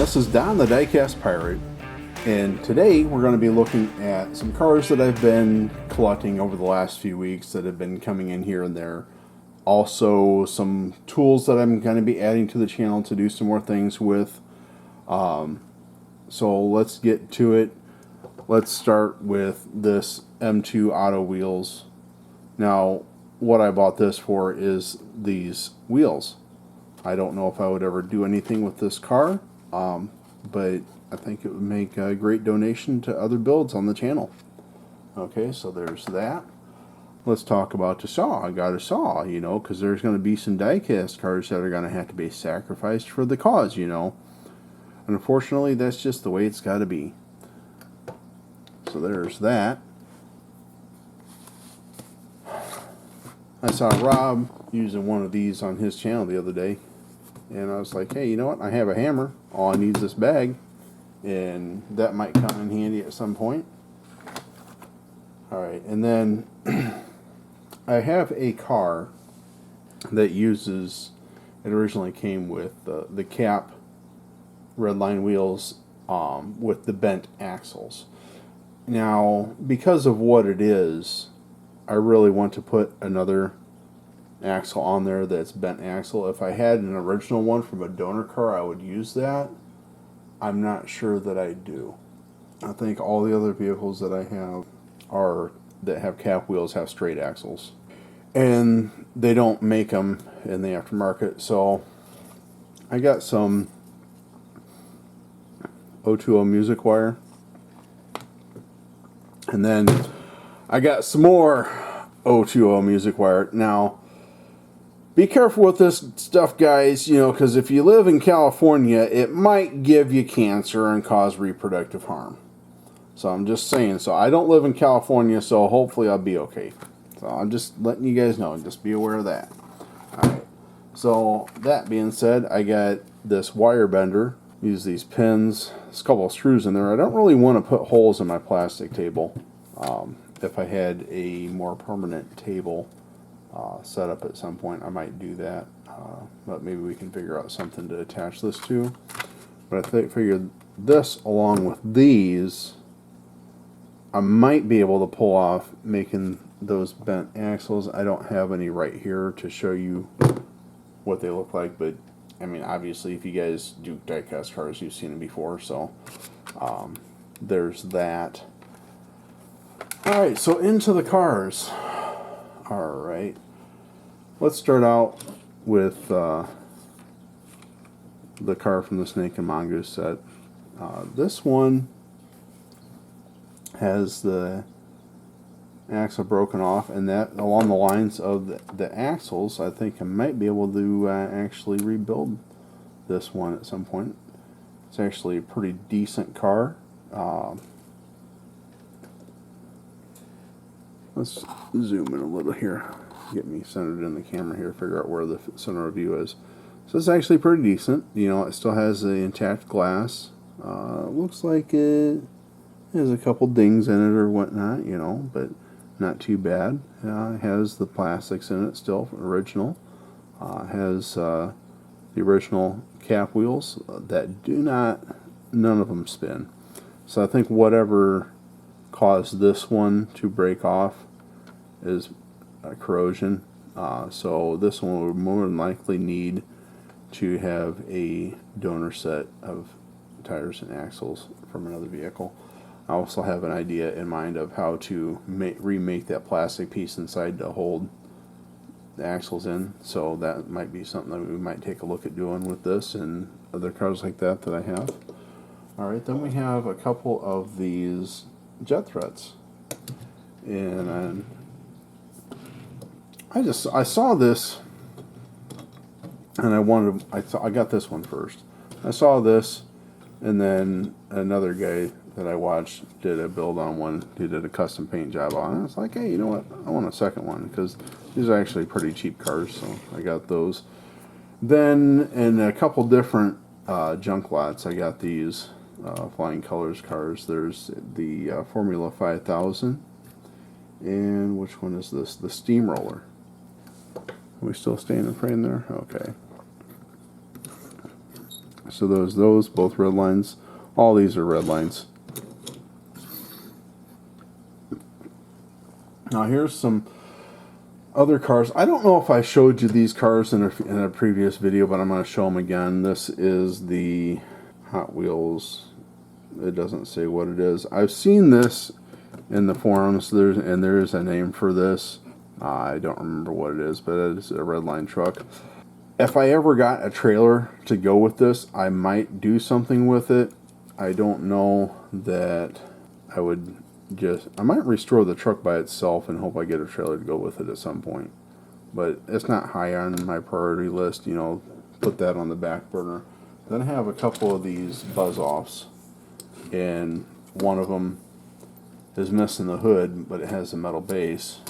this is Don the Diecast Pirate, and today we're going to be looking at some cars that I've been collecting over the last few weeks that have been coming in here and there. Also, some tools that I'm going to be adding to the channel to do some more things with. So let's get to it. Let's start with this M2 Auto Wheels. Now, what I bought this for is these wheels. I don't know if I would ever do anything with this car, but I think it would make a great donation to other builds on the channel. Okay, so there's that. Let's talk about the saw. I got a saw, you know, because there's going to be some diecast cars that are going to have to be sacrificed for the cause, you know. And unfortunately, that's just the way it's got to be. So there's that. I saw Rob using one of these on his channel the other day, and I was like, hey, you know what? I have a hammer. All I need is this bag, and that might come in handy at some point. Alright, and then I have a car that uses, it originally came with the cap Redline wheels with the bent axles. Now, because of what it is, I really want to put another axle on there that's bent axle. If I had an original one from a donor car, I would use that. I'm not sure that I do. I think all the other vehicles that I have that have cap wheels have straight axles, and they don't make them in the aftermarket. So I got some 020 music wire, and then I got some more 020 music wire. Now, be careful with this stuff, guys, you know, because if you live in California, it might give you cancer and cause reproductive harm. So I'm just saying. So I don't live in California, so hopefully I'll be okay. So I'm just letting you guys know. Just be aware of that. Alright. So that being said, I got this wire bender. Use these pins. There's a couple of screws in there. I don't really want to put holes in my plastic table. If I had a more permanent table set up at some point, I might do that. But maybe we can figure out something to attach this to. But I figured this along with these, I might be able to pull off making those bent axles. I don't have any right here to show you what they look like, but I mean, obviously, if you guys do diecast cars, you've seen them before, so there's that. Alright, so into the cars. Alright, let's start out with the car from the Snake and Mongoose set. This one has the axle broken off, and that along the lines of the axles, I think I might be able to actually rebuild this one at some point. It's actually a pretty decent car. Let's zoom in a little here, get me centered in the camera here, figure out where the center of view is. So it's actually pretty decent. You know, it still has the intact glass. Looks like it has a couple dings in it or whatnot, you know, but not too bad. It has the plastics in it still, original. Has the original cap wheels that do not, none of them spin. So I think whatever caused this one to break off is corrosion. So this one would more than likely need to have a donor set of tires and axles from another vehicle. I also have an idea in mind of how to remake that plastic piece inside to hold the axles in, so that might be something that we might take a look at doing with this and other cars like that I have. Alright, then we have a couple of these jet threads, and I saw this, and I got this one first. I saw this, and then another guy that I watched did a build on one. He did a custom paint job on it. I was like, hey, you know what? I want a second one, because these are actually pretty cheap cars, so I got those. Then in a couple different junk lots, I got these Flying Colors cars. There's the Formula 5000, and which one is this? The Steamroller. Are we still staying in frame there? Okay. So those both Redlines. All these are Redlines. Now here's some other cars. I don't know if I showed you these cars in a previous video, but I'm going to show them again. This is the Hot Wheels. It doesn't say what it is. I've seen this in the forums. There's a name for this. I don't remember what it is, but it is a Redline truck. If I ever got a trailer to go with this, I might do something with it. I don't know that I would I might restore the truck by itself and hope I get a trailer to go with it at some point. But it's not high on my priority list, you know, put that on the back burner. Then I have a couple of these buzz-offs, and one of them is missing the hood, but it has a metal base.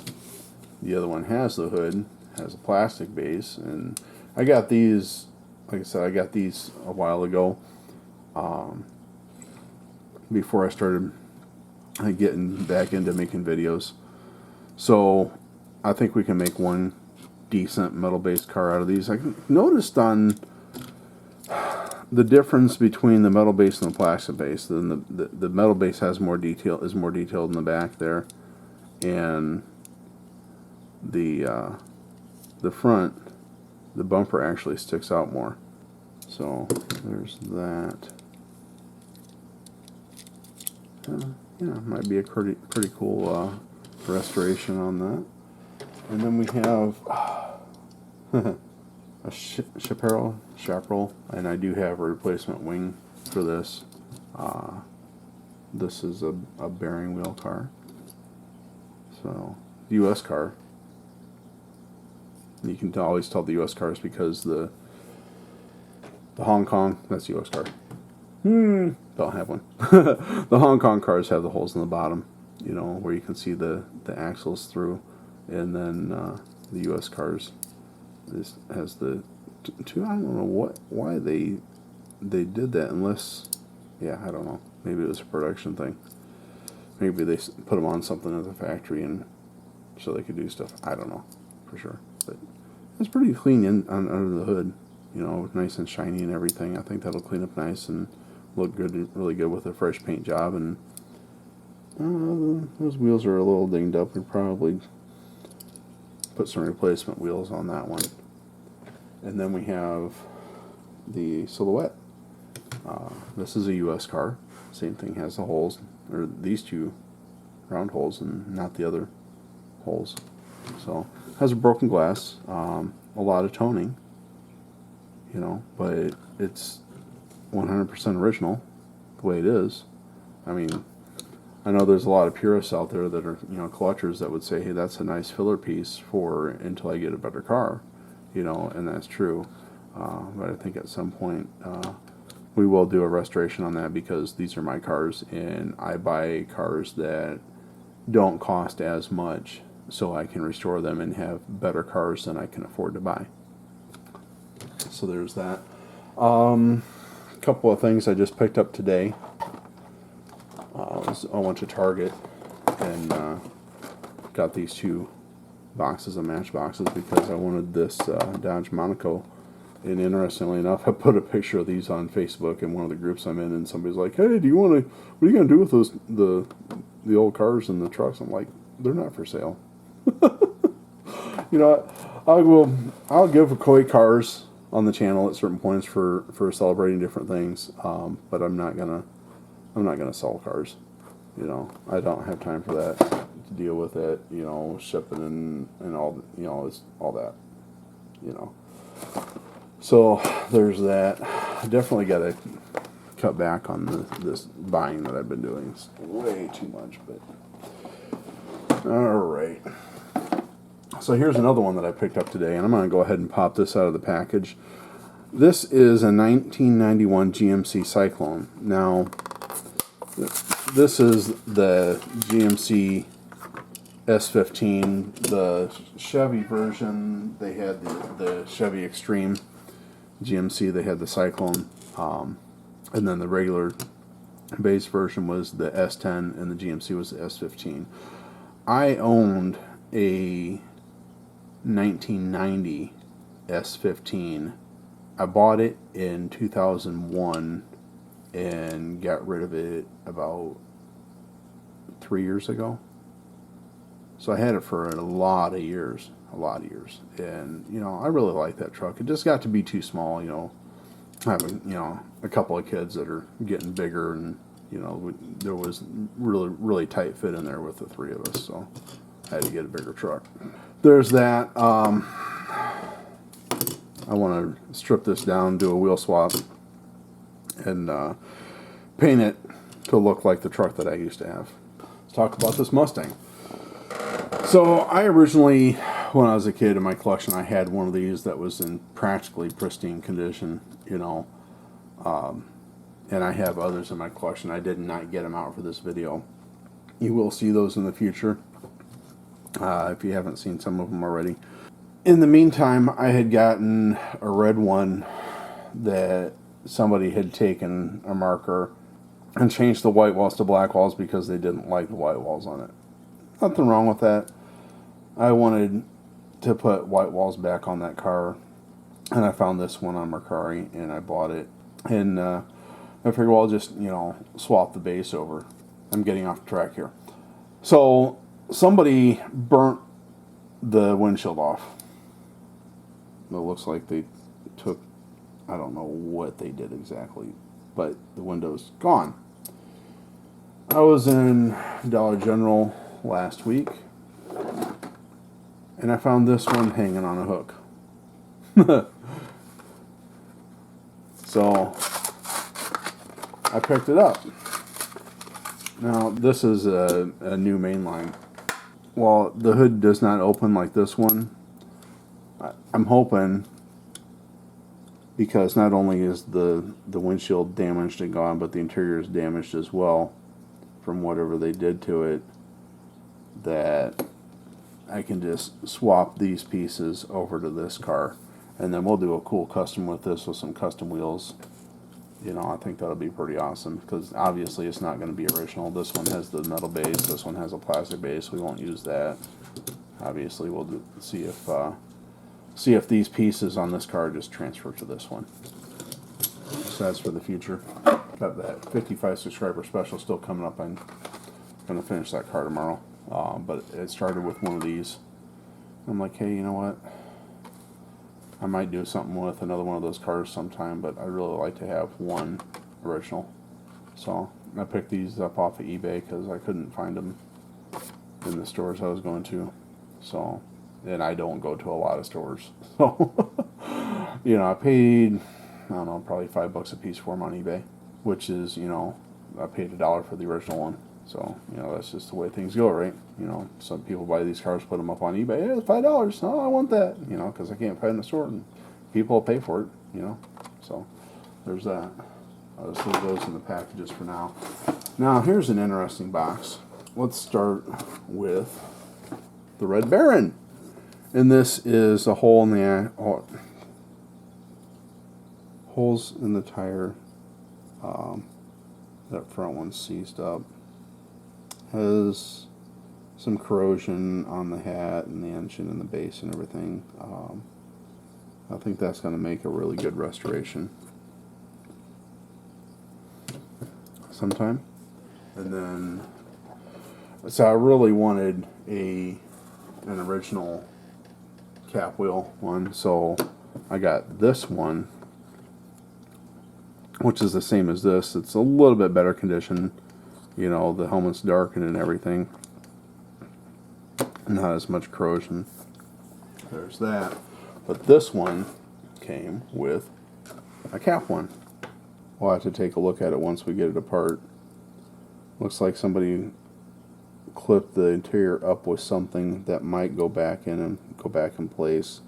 The other one has the hood, has a plastic base, and I got these, like I said, I got these a while ago, before I started getting back into making videos. So I think we can make one decent metal-based car out of these. I noticed on the difference between the metal base and the plastic base. Then the metal base has more detail, is more detailed in the back there, and the front, the bumper actually sticks out more. So there's that. Yeah, might be a pretty cool restoration on that. And then we have a chaparral, and I do have a replacement wing for this. This is a bearing wheel car. So, U.S. car. You can always tell the U.S. cars because the Hong Kong, that's U.S. car. Don't have one. The Hong Kong cars have the holes in the bottom, you know, where you can see the axles through, and then the U.S. cars has the two. I don't know why they did that, unless, yeah, I don't know. Maybe it was a production thing. Maybe they put them on something at the factory and so they could do stuff. I don't know for sure, but it's pretty clean under the hood. You know, nice and shiny and everything. I think that'll clean up nice and look good, really good with a fresh paint job. And those wheels are a little dinged up. We'd probably put some replacement wheels on that one. And then we have the Silhouette. This is a U.S. car. Same thing, has the holes, or these two round holes and not the other holes. So has a broken glass, a lot of toning, you know, but it's 100% original the way it is. I mean, I know there's a lot of purists out there that are, you know, collectors that would say, hey, that's a nice filler piece for until I get a better car, you know, and that's true. But I think at some point we will do a restoration on that, because these are my cars and I buy cars that don't cost as much, so I can restore them and have better cars than I can afford to buy. So there's that. A couple of things I just picked up today. I went to Target and got these two boxes of matchboxes because I wanted this Dodge Monaco. And interestingly enough, I put a picture of these on Facebook in one of the groups I'm in, and somebody's like, "Hey, what are you gonna do with those the old cars and the trucks?" I'm like, "They're not for sale." You know, I'll give away cars on the channel at certain points for celebrating different things, but I'm not gonna sell cars. You know, I don't have time for that, to deal with it. You know, shipping and all, you know, it's all that. You know. So there's that. I definitely got to cut back on this buying that I've been doing. It's way too much, but all right. So here's another one that I picked up today, and I'm going to go ahead and pop this out of the package. This is a 1991 GMC Cyclone. Now, this is the GMC S15. The Chevy version, they had the Chevy Extreme. GMC, they had the Cyclone, and then the regular base version was the S10, and the GMC was the S15. I owned a 1990 S15 I bought it in 2001 and got rid of it about 3 years ago. So I had it for a lot of years, and I really like that truck. It just got to be too small, having a couple of kids that are getting bigger, and there was really tight fit in there with the three of us, so I had to get a bigger truck. There's that. I want to strip this down, do a wheel swap, and paint it to look like the truck that I used to have. Let's talk about this Mustang. So I originally, when I was a kid in my collection, I had one of these that was in practically pristine condition, and I have others in my collection. I did not get them out for this video. You will see those in the future if you haven't seen some of them already. In the meantime, I had gotten a red one that somebody had taken a marker and changed the white walls to black walls because they didn't like the white walls on it. Nothing wrong with that. I wanted to put white walls back on that car, and I found this one on Mercari, and I bought it. And I figured, well, I'll just, swap the base over. I'm getting off track here. So somebody burnt the windshield off. It looks like they took, I don't know what they did exactly, but the window's gone. I was in Dollar General last week, and I found this one hanging on a hook. So I picked it up. Now this is a new mainline. While the hood does not open like this one, I'm hoping, because not only is the windshield damaged and gone, but the interior is damaged as well from whatever they did to it, that I can just swap these pieces over to this car, and then we'll do a cool custom with this with some custom wheels. I think that'll be pretty awesome, because obviously it's not going to be original. This one has the metal base, this one has a plastic base. We won't use that. Obviously we'll see if these pieces on this car just transfer to this one. So that's for the future. Got that 55 subscriber special still coming up. I'm going to finish that car tomorrow. But it started with one of these. I'm like, hey, you know what? I might do something with another one of those cars sometime, but I'd really like to have one original. So I picked these up off of eBay because I couldn't find them in the stores I was going to. So, and I don't go to a lot of stores. So, I paid, I don't know, probably $5 a piece for them on eBay, which is, I paid $1 for the original one. So, that's just the way things go, right? Some people buy these cars, put them up on eBay. Hey, it's $5. Oh, I want that. Because I can't find in the store, and people will pay for it. So there's that. I'll just leave those in the packages for now. Now, here's an interesting box. Let's start with the Red Baron. And this is a hole in the holes in the tire. That front one's seized up. Has some corrosion on the hat and the engine and the base and everything. I think that's going to make a really good restoration sometime. And then, so I really wanted an original cap wheel one, so I got this one, which is the same as this. It's a little bit better condition. The helmet's darkened and everything. Not as much corrosion. There's that. But this one came with a cap one. We'll have to take a look at it once we get it apart. Looks like somebody clipped the interior up with something that might go back in place.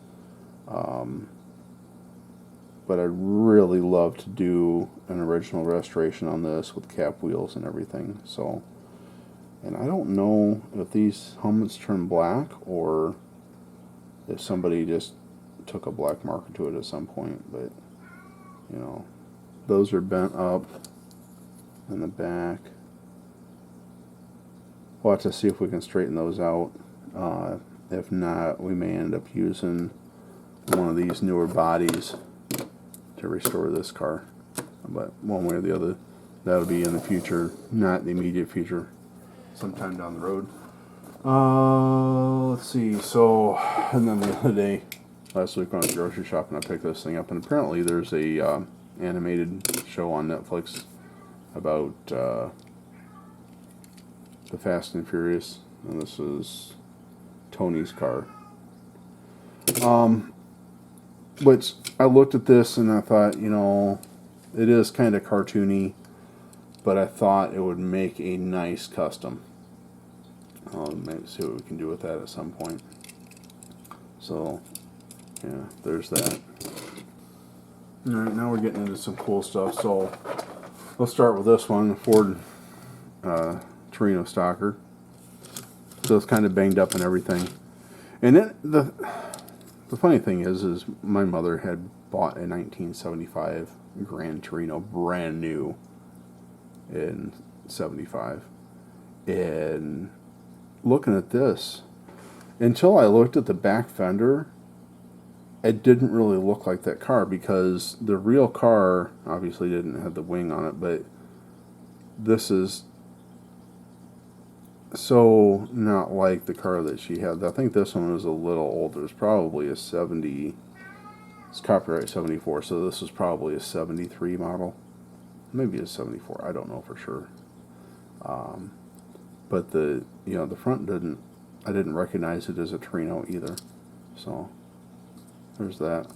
But I'd really love to do an original restoration on this with cap wheels and everything. So, and I don't know if these helmets turn black or if somebody just took a black marker to it at some point. But, those are bent up in the back. We'll have to see if we can straighten those out. If not, we may end up using one of these newer bodies to restore this car. But one way or the other, that'll be in the future, not the immediate future, sometime down the road. Let's see. So, and then the other day, last week when I was grocery shopping, I picked this thing up, and apparently there's a animated show on Netflix about the Fast and Furious, and this is Tony's car. Which I looked at this and I thought, you know, it is kind of cartoony, but I thought it would make a nice custom. Maybe see what we can do with that at some point. So, yeah, there's that. Alright, now we're getting into some cool stuff. So, let's start with this one, Ford Torino Stalker. So it's kind of banged up and everything. And then the funny thing is my mother had bought a 1975 Grand Torino, brand new, in 75. And looking at this, until I looked at the back fender, it didn't really look like that car, because the real car obviously didn't have the wing on it, but this is so not like the car that she had. I think this one was a little older. It's probably a 70, it's copyright 74, so this is probably a 73 model. Maybe a 74, I don't know for sure. But the front I didn't recognize it as a Torino either. So there's that.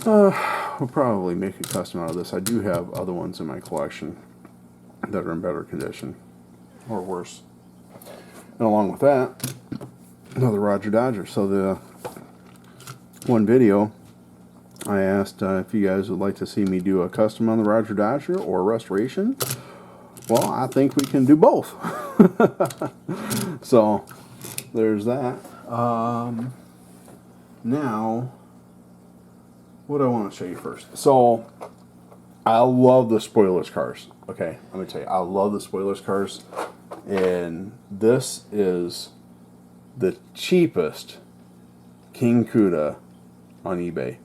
We'll probably make a custom out of this. I do have other ones in my collection that are in better condition or worse. And along with that, another Roger Dodger. So the one video, I asked if you guys would like to see me do a custom on the Roger Dodger or restoration. Well, I think we can do both. So there's that. Now, what do I want to show you first? So, I love the spoilers cars. Okay, let me tell you, I love the spoilers cars. And this is the cheapest King Cuda on eBay.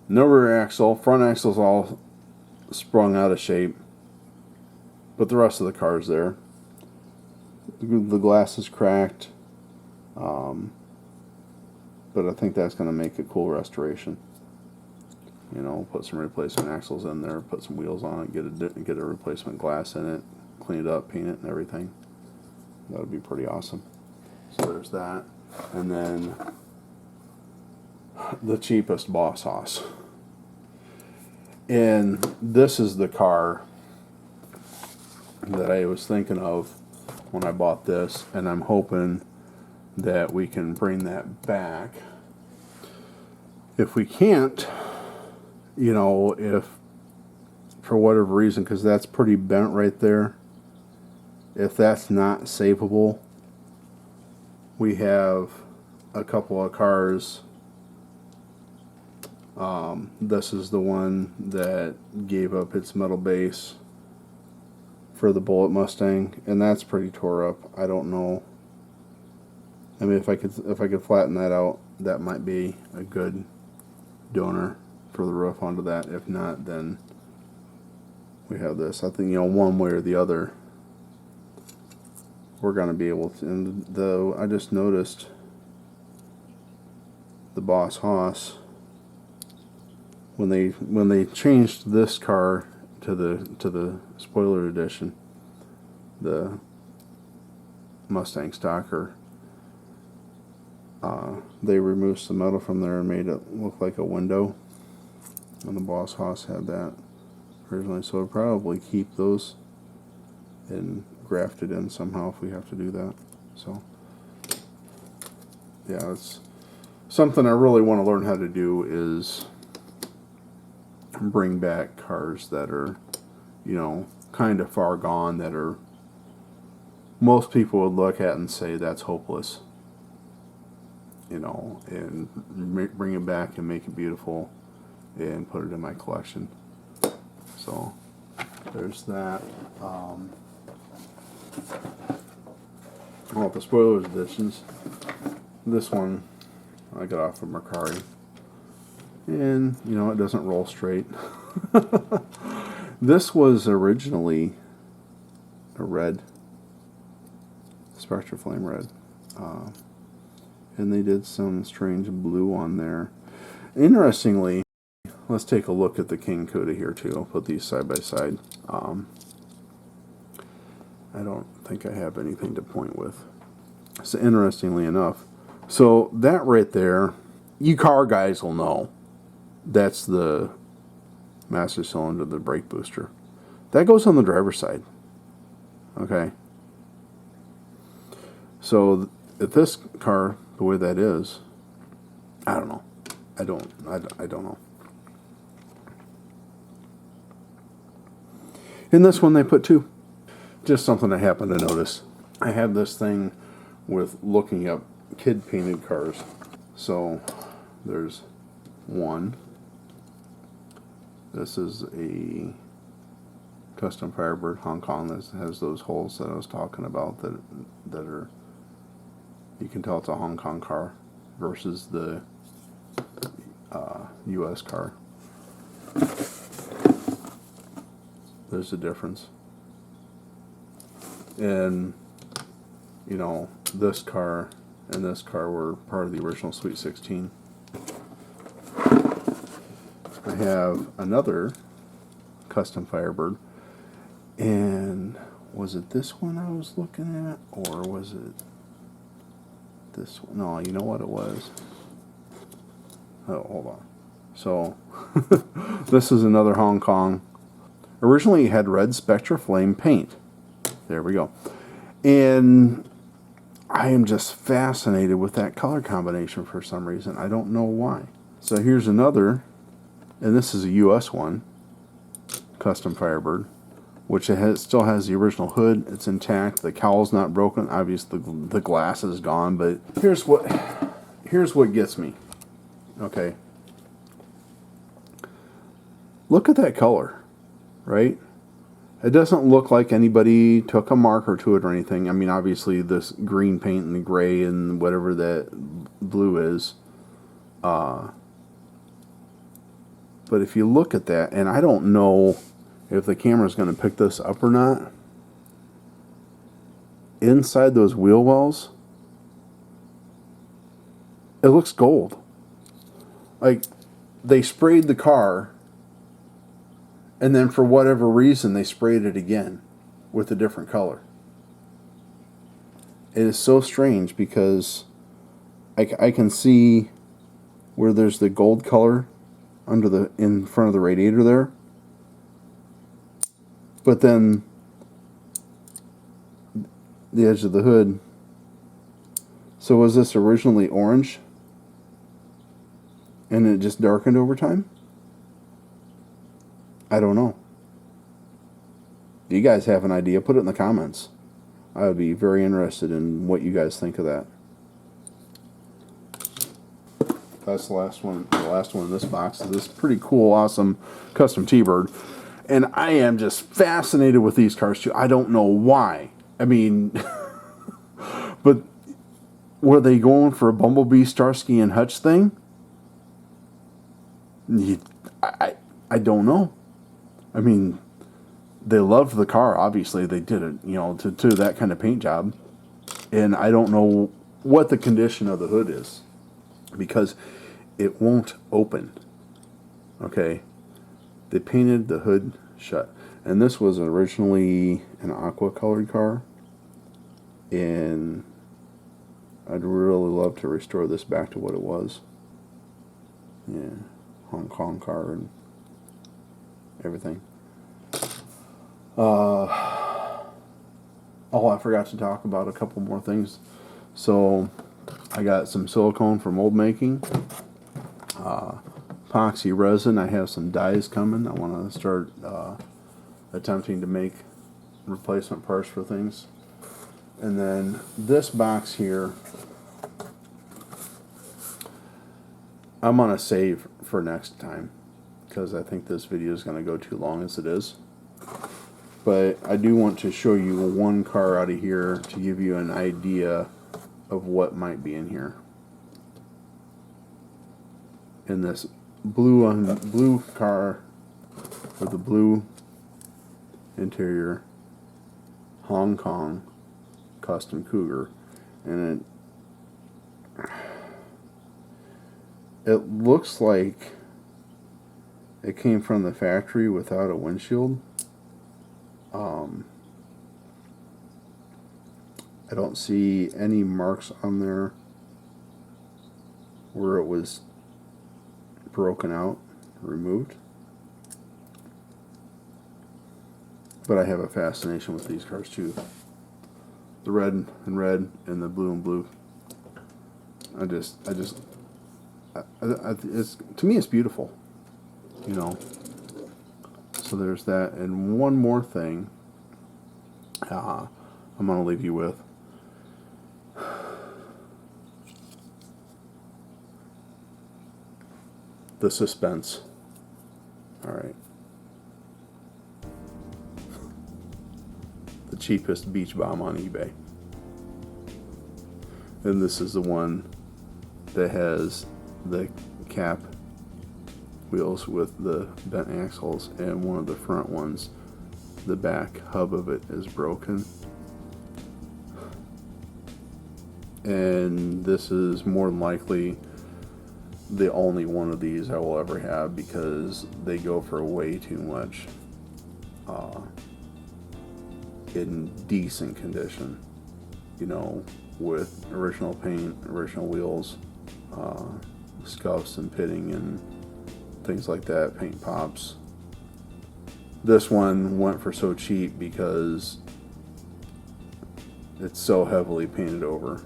No rear axle, front axle's all sprung out of shape, but the rest of the car's there. The glass is cracked, but I think that's going to make a cool restoration. You know, put some replacement axles in there, put some wheels on it, get a replacement glass in it, clean it up, paint it, and everything. That would be pretty awesome. So there's that, and then the cheapest Boss Hoss. And this is the car that I was thinking of when I bought this, and I'm hoping that we can bring that back. If we can't, you know, if for whatever reason, because that's pretty bent right there, if that's not savable, we have a couple of cars. This is the one that gave up its metal base for the Bullet Mustang, and that's pretty tore up. I don't know. I mean, if I could flatten that out, that might be a good donor for the roof onto that. If not, then we have this. I think, you know, one way or the other, we're going to be able to. And I just noticed the Boss Hoss, when they changed this car to the spoiler edition, the Mustang Stalker, they removed some metal from there and made it look like a window. And the Boss Hoss had that originally, so we'll probably keep those and graft it in somehow if we have to do that. So yeah, it's something I really want to learn how to do, is bring back cars that are, you know, kind of far gone, that are, most people would look at and say that's hopeless, you know, and bring it back and make it beautiful and put it in my collection. So there's that. The spoilers editions. This one I got off of Mercari, And, you know, it doesn't roll straight. This was originally a red, Spectra Flame red. And they did some strange blue on there. Interestingly, let's take a look at the King Cuda here too. I'll put these side by side. I don't think I have anything to point with. So interestingly enough, so that right there, you car guys will know. That's the master cylinder, the brake booster. That goes on the driver's side. Okay. So if this car, the way that is, I don't know. I don't know. In this one, they put 2. Just something I happened to notice. I have this thing with looking up kid painted cars. So there's one. This is a custom Firebird Hong Kong that has those holes that I was talking about that are, you can tell it's a Hong Kong car versus the US car. There's a difference. And, you know, this car and this car were part of the original Sweet 16. I have another custom Firebird, and was it this one I was looking at, or was it this one? No, you know what it was? Oh, hold on. So, this is another Hong Kong. Originally it had red Spectra Flame paint. There we go. And I am just fascinated with that color combination for some reason. I don't know why. So here's another, and this is a US one, custom Firebird, which still has the original hood. It's intact. The cowl's not broken. Obviously the glass is gone, but here's what gets me. Okay. Look at that color, right? It doesn't look like anybody took a marker to it or anything. I mean, obviously this green paint and the gray and whatever that blue is. But if you look at that, and I don't know if the camera's going to pick this up or not, inside those wheel wells, it looks gold. Like, they sprayed the car, and then for whatever reason, they sprayed it again with a different color. It is so strange because I can see where there's the gold color in front of the radiator there. But then the edge of the hood. So was this originally orange? And it just darkened over time? I don't know. Do you guys have an idea? Put it in the comments. I would be very interested in what you guys think of that. That's the last one. The last one in this box is this pretty cool, awesome custom T-Bird. And I am just fascinated with these cars too. I don't know why. I mean, but were they going for a Bumblebee, Starsky, and Hutch thing? I don't know. I mean, they loved the car, obviously. They did it, you know, to that kind of paint job. And I don't know what the condition of the hood is, because it won't open. Okay? They painted the hood shut. And this was originally an aqua-colored car. And I'd really love to restore this back to what it was. Yeah. Hong Kong car and everything. Oh, I forgot to talk about a couple more things. So I got some silicone for mold making, epoxy resin. I have some dies coming. I want to start attempting to make replacement parts for things. And then this box here, I'm going to save for next time, because I think this video is going to go too long as it is. But I do want to show you one car out of here to give you an idea of what might be in here. In this blue car with the blue interior, Hong Kong custom Cougar, and it looks like it came from the factory without a windshield. I don't see any marks on there where it was broken out, removed. But I have a fascination with these cars too. The red and red and the blue and blue. It's, to me, it's beautiful, you know. So there's that. And one more thing I'm going to leave you with. The suspense. All right. The cheapest beach bomb on eBay. And this is the one that has the cap wheels with the bent axles, and one of the front ones, the back hub of it is broken. And this is more than likely the only one of these I will ever have, because they go for way too much in decent condition, you know, with original paint, original wheels, scuffs and pitting and things like that, paint pops. This one went for so cheap because it's so heavily painted over.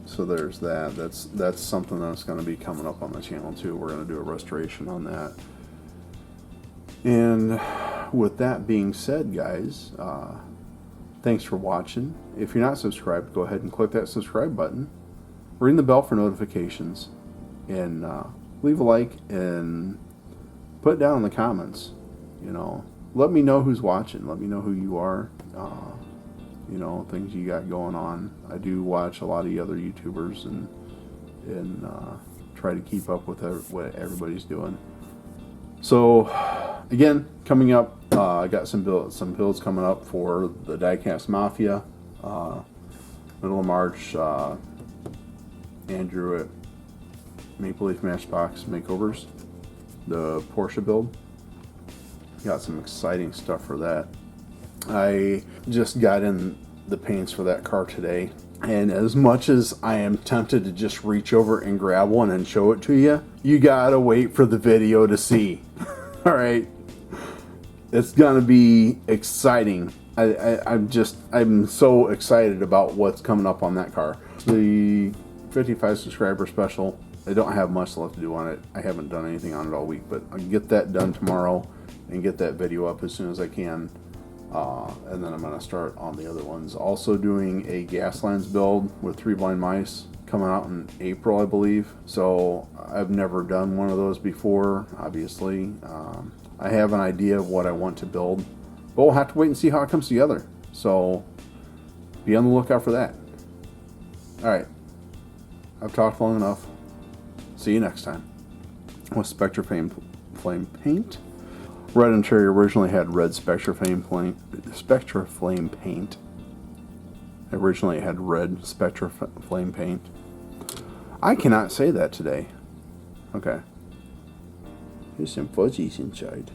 So there's that. That's something that's going to be coming up on the channel too. We're going to do a restoration on that. And with that being said, guys, thanks for watching. If you're not subscribed, go ahead and click that subscribe button. Ring the bell for notifications, and leave a like and put it down in the comments. You know, let me know who's watching. Let me know who you are. You know, things you got going on. I do watch a lot of the other YouTubers and try to keep up with what everybody's doing. So again, coming up, I got some builds coming up for the Diecast Mafia. Middle of March, Andrew at Maple Leaf Matchbox Makeovers, the Porsche build. Got some exciting stuff for that. I just got in the paints for that car today, and as much as I am tempted to just reach over and grab one and show it to you, you gotta wait for the video to see. All right, it's gonna be exciting. I'm so excited about what's coming up on that car. The 55 subscriber special, I don't have much left to do on it. I haven't done anything on it all week, but I'll get that done tomorrow and get that video up as soon as I can. And then I'm going to start on the other ones. Also doing a gas lines build with 3 Blind Mice coming out in April, I believe. So I've never done one of those before, obviously. I have an idea of what I want to build, but we'll have to wait and see how it comes together. So be on the lookout for that. Alright, I've talked long enough. See you next time with Spectra Flame Paint. Red interior originally had red Spectra Flame paint. Originally it had red Spectra Flame paint. I cannot say that today. Okay. There's some fuzzies inside.